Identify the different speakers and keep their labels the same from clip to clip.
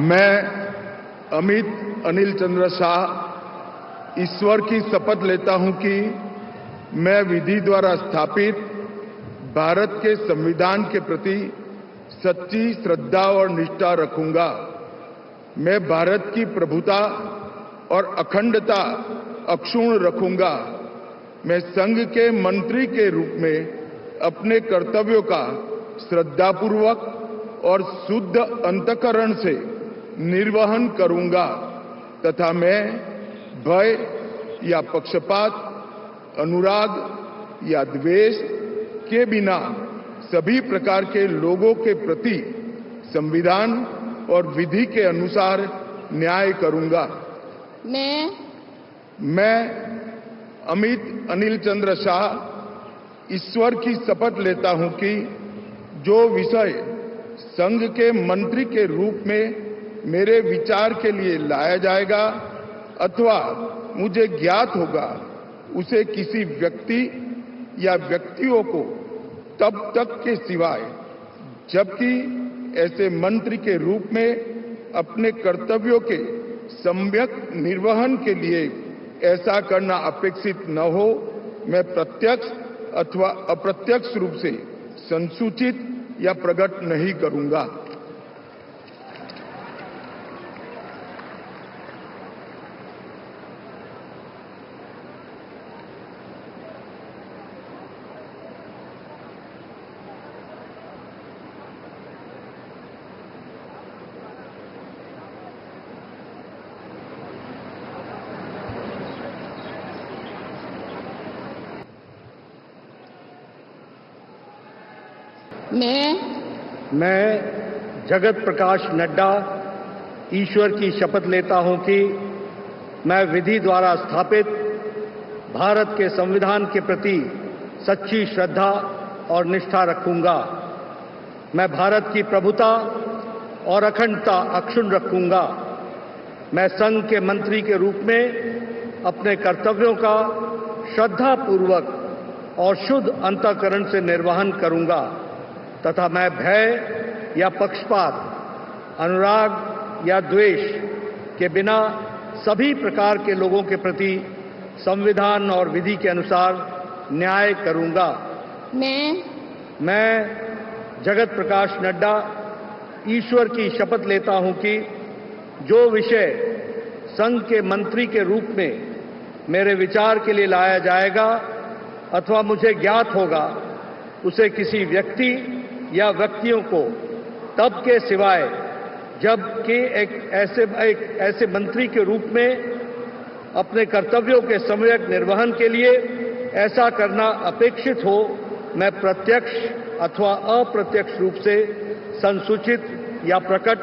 Speaker 1: मैं अमित अनिल चंद्र शाह ईश्वर की शपथ लेता हूं कि मैं विधि द्वारा स्थापित भारत के संविधान के प्रति सच्ची श्रद्धा और निष्ठा रखूंगा। मैं भारत की प्रभुता और अखंडता अक्षुण्ण रखूंगा। मैं संघ के मंत्री के रूप में अपने कर्तव्यों का श्रद्धापूर्वक और शुद्ध अंतःकरण से निर्वहन करूंगा तथा मैं भय या पक्षपात, अनुराग या द्वेष के बिना सभी प्रकार के लोगों के प्रति संविधान और विधि के अनुसार न्याय करूंगा। मैं अमित अनिल चंद्र शाह ईश्वर की शपथ लेता हूं कि जो विषय संघ के मंत्री के रूप में मेरे विचार के लिए लाया जाएगा अथवा मुझे ज्ञात होगा, उसे किसी व्यक्ति या व्यक्तियों को तब तक के सिवाय जबकि ऐसे मंत्री के रूप में अपने कर्तव्यों के सम्यक निर्वहन के लिए ऐसा करना अपेक्षित न हो, मैं प्रत्यक्ष अथवा अप्रत्यक्ष रूप से संसूचित या प्रकट नहीं करूंगा।
Speaker 2: मैं जगत प्रकाश नड्डा ईश्वर की शपथ लेता हूं कि मैं विधि द्वारा स्थापित भारत के संविधान के प्रति सच्ची श्रद्धा और निष्ठा रखूंगा। मैं भारत की प्रभुता और अखंडता अक्षुण्ण रखूंगा। मैं संघ के मंत्री के रूप में अपने कर्तव्यों का श्रद्धापूर्वक और शुद्ध अंतःकरण से निर्वहन करूंगा तथा मैं भय या पक्षपात, अनुराग या द्वेष के बिना सभी प्रकार के लोगों के प्रति संविधान और विधि के अनुसार न्याय करूंगा। मैं जगत प्रकाश नड्डा ईश्वर की शपथ लेता हूं कि जो विषय संघ के मंत्री के रूप में मेरे विचार के लिए लाया जाएगा अथवा मुझे ज्ञात होगा, उसे किसी व्यक्ति या व्यक्तियों को तब के सिवाय जबकि एक ऐसे मंत्री के रूप में अपने कर्तव्यों के सम्यक निर्वहन के लिए ऐसा करना अपेक्षित हो, मैं प्रत्यक्ष अथवा अप्रत्यक्ष रूप से संसूचित या प्रकट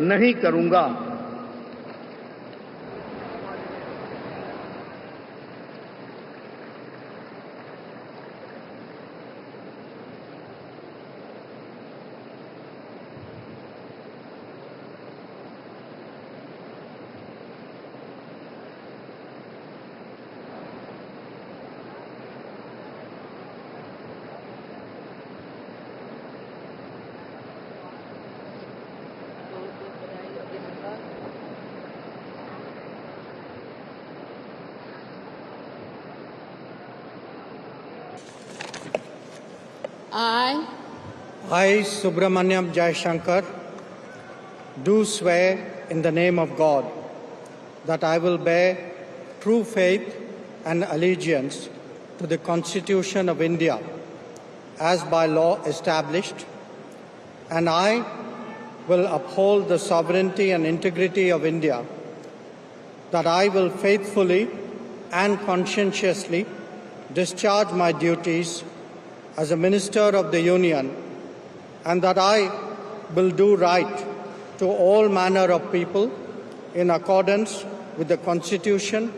Speaker 2: नहीं करूंगा।
Speaker 3: I, Subramaniam Jaishankar, do swear in the name of God that I will bear true faith and allegiance to the Constitution of India as by law established, and I will uphold the sovereignty and integrity of India, that I will faithfully and conscientiously discharge my duties as a Minister of the Union, and that I will do right to all manner of people in accordance with the Constitution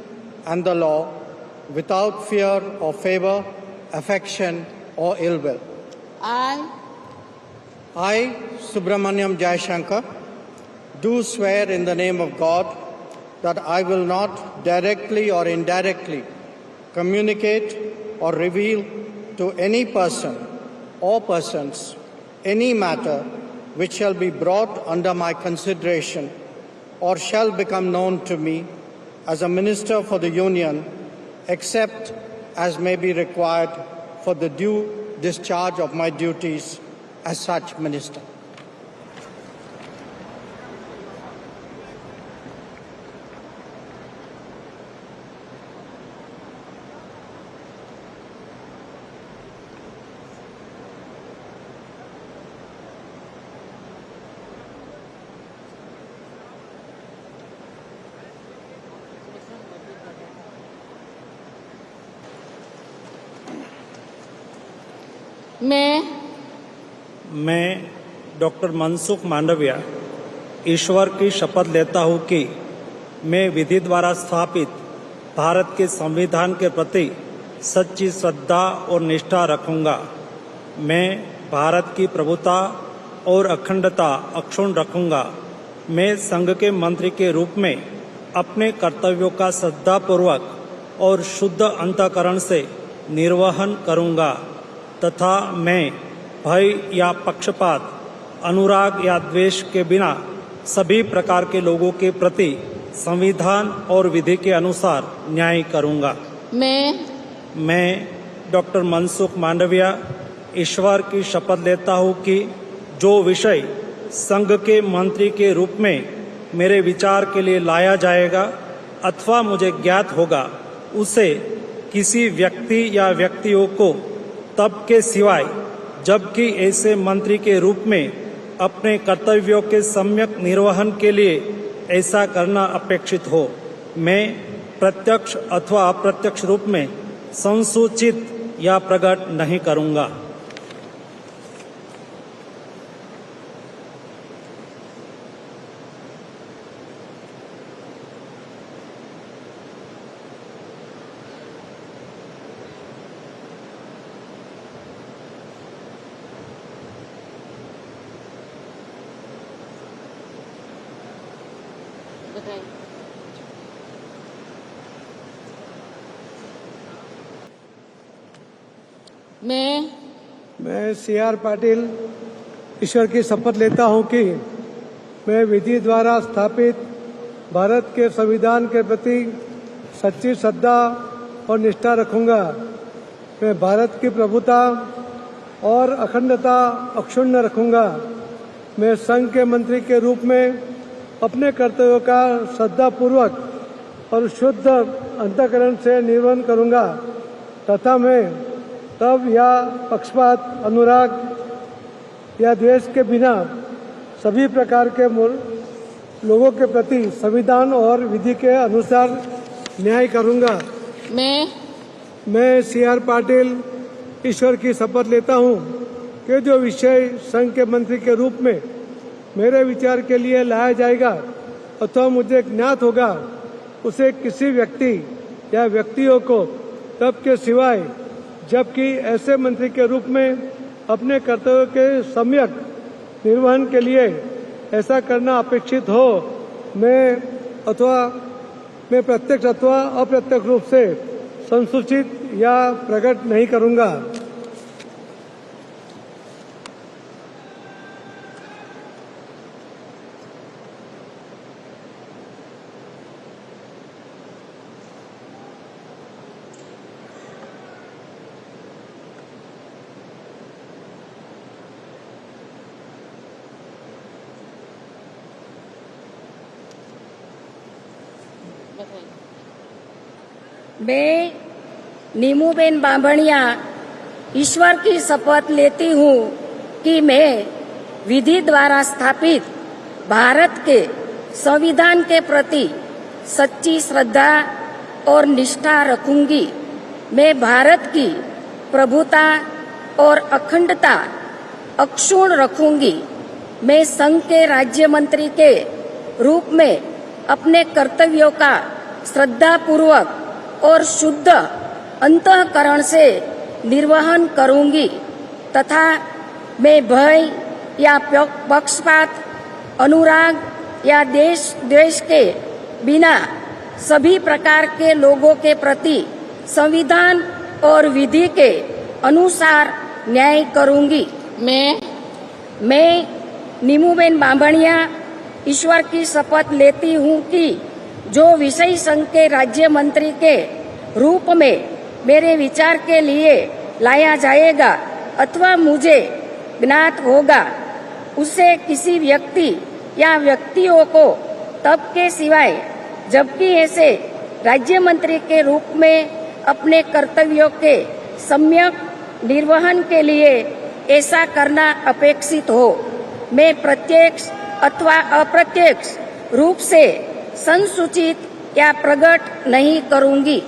Speaker 3: and the law, without fear or favour, affection or ill will. I, Subramaniam Jaishankar, do swear in the name of God that I will not directly or indirectly communicate or reveal to any person or persons any matter which shall be brought under my consideration or shall become known to me as a minister for the Union, except as may be required for the due discharge of my duties as such minister.
Speaker 4: मैं doctor Mansukh Mandaviya ईश्वर की शपथ लेता हूँ कि मैं विधि द्वारा स्थापित भारत के संविधान के प्रति सच्ची श्रद्धा और निष्ठा रखूंगा। मैं भारत की प्रभुता और अखंडता अक्षुण्ण रखूंगा। मैं संघ के मंत्री के रूप में अपने कर्तव्यों का श्रद्धापूर्वक और शुद्ध अंतःकरण से निर्वहन करूंगा तथा मैं भय या पक्षपात, अनुराग या द्वेष के बिना सभी प्रकार के लोगों के प्रति संविधान और विधि के अनुसार न्याय करूंगा। मैं डॉक्टर मनसुख मांडविया ईश्वर की शपथ लेता हूं कि जो विषय संघ के मंत्री के रूप में मेरे विचार के लिए लाया जाएगा अथवा मुझे ज्ञात होगा, उसे किसी व्यक्ति या व्यक्तियों को तब के सिवाय जबकि ऐसे मंत्री के रूप में अपने कर्तव्यों के सम्यक निर्वहन के लिए ऐसा करना अपेक्षित हो, मैं प्रत्यक्ष अथवा अप्रत्यक्ष रूप में संसूचित या प्रकट नहीं करूंगा।
Speaker 5: मैं C.R. पाटिल ईश्वर की शपथ लेता हूं कि मैं विधि द्वारा स्थापित भारत के संविधान के प्रति सच्ची श्रद्धा और निष्ठा रखूंगा। मैं भारत की प्रभुता और अखंडता अक्षुण्ण रखूंगा। मैं संघ के मंत्री के रूप में अपने कर्तव्यों का श्रद्धापूर्वक और शुद्ध अंतःकरण से निर्वहन करूंगा तथा मैं तब या पक्षपात, अनुराग या द्वेष के बिना सभी प्रकार के लोगों के प्रति संविधान और विधि के अनुसार न्याय करूंगा। मैं C.R. पाटिल ईश्वर की शपथ लेता हूं कि जो विषय संघ के मंत्री के रूप में मेरे विचार के लिए लाया जाएगा अथवा मुझे ज्ञात होगा, उसे किसी व्यक्ति या व्यक्तियों को तब के सिवाय जबकि ऐसे मंत्री के रूप में अपने कर्तव्यों के सम्यक निर्वहन के लिए ऐसा करना अपेक्षित हो, मैं प्रत्यक्ष अथवा अप्रत्यक्ष रूप से संसूचित या प्रकट नहीं करूंगा।
Speaker 6: मैं नीमूबेन बांभणिया ईश्वर की शपथ लेती हूँ कि मैं विधि द्वारा स्थापित भारत के संविधान के प्रति सच्ची श्रद्धा और निष्ठा रखूंगी। मैं भारत की प्रभुता और अखंडता अक्षुण्ण रखूंगी। मैं संघ के राज्य मंत्री के रूप में अपने कर्तव्यों का श्रद्धापूर्वक और शुद्ध अंतःकरण से निर्वहन करूंगी तथा मैं भय या पक्षपात, अनुराग या द्वेष के बिना सभी प्रकार के लोगों के प्रति संविधान और विधि के अनुसार न्याय करूंगी। मैं नीमूबेन बांभणिया ईश्वर की शपथ लेती हूँ कि जो विषय संघ के राज्य मंत्री के रूप में मेरे विचार के लिए लाया जाएगा अथवा मुझे ज्ञात होगा, उसे किसी व्यक्ति या व्यक्तियों को तब के सिवाय जबकि ऐसे राज्य मंत्री के रूप में अपने कर्तव्यों के सम्यक निर्वहन के लिए ऐसा करना अपेक्षित हो, मैं प्रत्यक्ष अथवा अप्रत्यक्ष रूप से संसूचित या प्रकट नहीं करूंगी।